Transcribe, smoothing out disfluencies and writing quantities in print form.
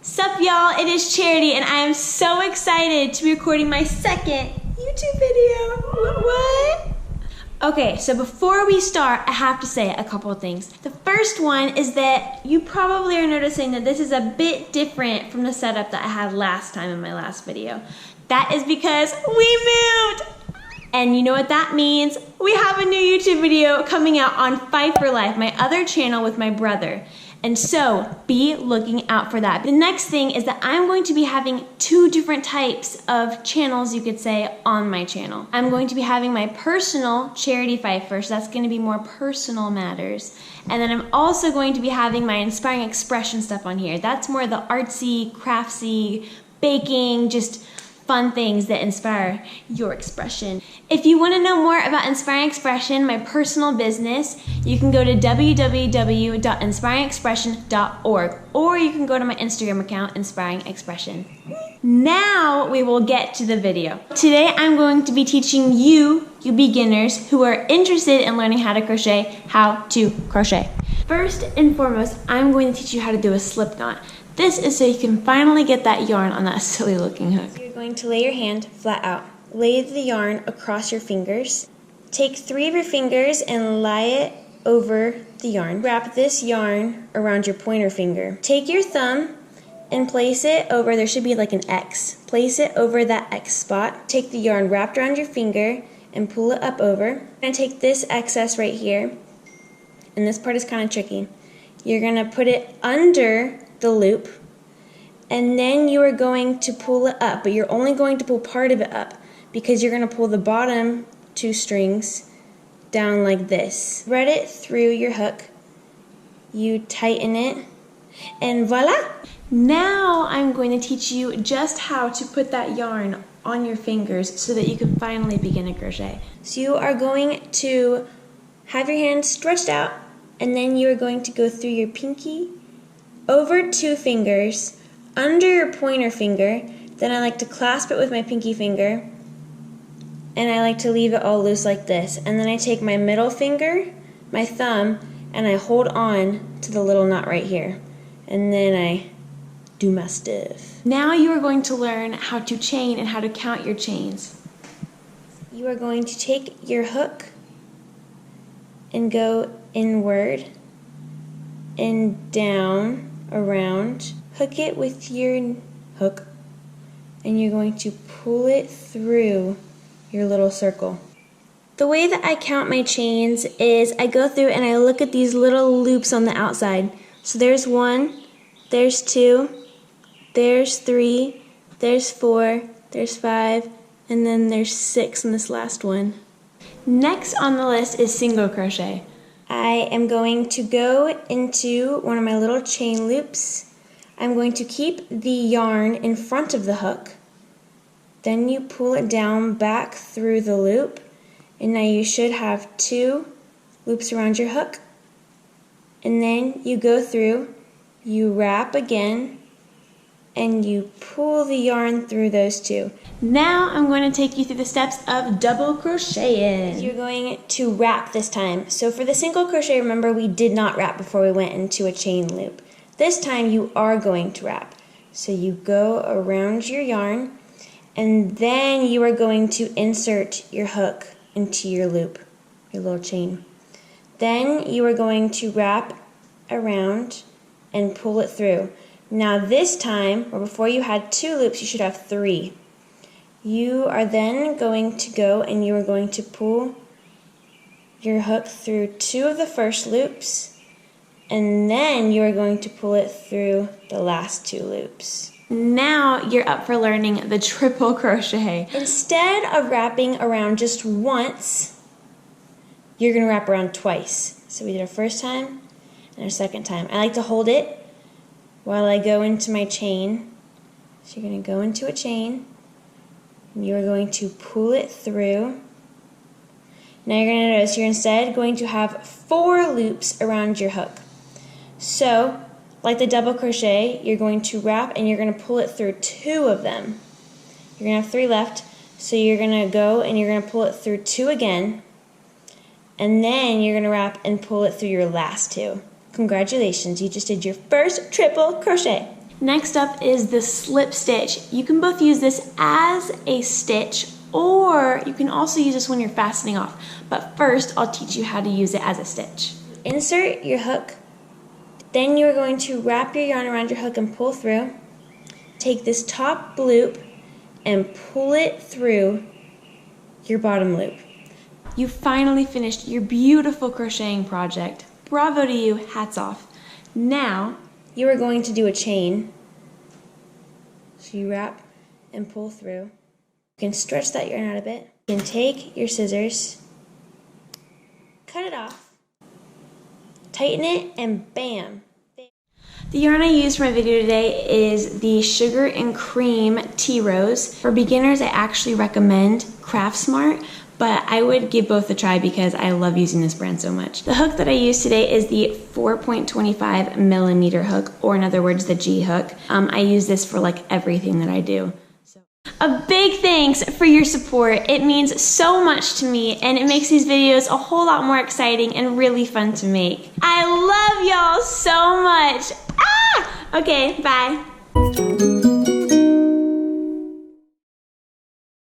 Sup y'all, it is Charity and I am so excited to be recording my second YouTube video. What? Okay, so before we start, I have to say a couple of things. The first one is that you probably are noticing that this is a bit different from the setup that I had last time in my last video. That is because we moved! And you know what that means? We have a new YouTube video coming out on PfeifferLife, my other channel with my brother. And so, be looking out for that. The next thing is that I'm going to be having two different types of channels, you could say, on my channel. I'm going to be having my personal Charity Pfeiffer, so that's going to be more personal matters. And then I'm also going to be having my inspiring expression stuff on here. That's more the artsy, craftsy, baking, just fun things that inspire your expression. If you want to know more about Inspiring Expression, my personal business, you can go to www.inspiringexpression.org, or you can go to my Instagram account, Inspiring Expression. Now we will get to the video. Today I'm going to be teaching you beginners who are interested in learning how to crochet, how to crochet. First and foremost, I'm going to teach you how to do a slip knot. This is so you can finally get that yarn on that silly looking hook. You're going to lay your hand flat out. Lay the yarn across your fingers. Take 3 of your fingers and lie it over the yarn. Wrap this yarn around your pointer finger. Take your thumb and place it over, there should be like an X. Place it over that X spot. Take the yarn wrapped around your finger and pull it up over. You're going to take this excess right here, and this part is kind of tricky. You're going to put it under the loop, and then you are going to pull it up, but you're only going to pull part of it up because you're going to pull the bottom 2 strings down like this. Thread it through your hook, you tighten it, and voila! Now I'm going to teach you just how to put that yarn on your fingers so that you can finally begin a crochet. So you are going to have your hand stretched out, and then you are going to go through your pinky, over 2 fingers, under your pointer finger, then I like to clasp it with my pinky finger, and I like to leave it all loose like this. And then I take my middle finger, my thumb, and I hold on to the little knot right here. And then I do my stuff. Now you are going to learn how to chain and how to count your chains. You are going to take your hook and go inward and down, around, hook it with your hook, and you're going to pull it through your little circle. The way that I count my chains is I go through and I look at these little loops on the outside. So there's 1, there's 2, there's 3, there's 4, there's 5, and then there's 6 in this last one. Next on the list is single crochet. I am going to go into one of my little chain loops. I'm going to keep the yarn in front of the hook. Then you pull it down back through the loop, and now you should have 2 loops around your hook. And then you go through, you wrap again, and you pull the yarn through those 2. Now I'm going to take you through the steps of double crocheting. You're going to wrap this time. So for the single crochet, remember we did not wrap before we went into a chain loop. This time you are going to wrap. So you go around your yarn, and then you are going to insert your hook into your loop, your little chain. Then you are going to wrap around and pull it through. Now this time, or before you had 2 loops, you should have 3. You are then going to go and you are going to pull your hook through 2 of the first loops, and then you are going to pull it through the last 2 loops. Now you're up for learning the triple crochet. Instead of wrapping around just once, you're going to wrap around twice. So we did our first time and our second time. I like to hold it while I go into my chain. So you're going to go into a chain, and you are going to pull it through. Now you're going to notice you're instead going to have 4 loops around your hook. So, like the double crochet, you're going to wrap and you're going to pull it through 2 of them. You're going to have 3 left, so you're going to go and you're going to pull it through 2 again, and then you're going to wrap and pull it through your last 2. Congratulations, you just did your first triple crochet. Next up is the slip stitch. You can both use this as a stitch, or you can also use this when you're fastening off. But first, I'll teach you how to use it as a stitch. Insert your hook, then you're going to wrap your yarn around your hook and pull through. Take this top loop and pull it through your bottom loop. You finally finished your beautiful crocheting project. Bravo to you, hats off. Now, you are going to do a chain. So you wrap and pull through. You can stretch that yarn out a bit. You can take your scissors, cut it off, tighten it, and bam. The yarn I used for my video today is the Sugar and Cream Tea Rose. For beginners, I actually recommend Craft Smart, but I would give both a try because I love using this brand so much. The hook that I used today is the 4.25 millimeter hook, or in other words, the G hook. I use this for like everything that I do. A big thanks for your support. It means so much to me, and it makes these videos a whole lot more exciting and really fun to make. I love y'all so much. Okay, bye.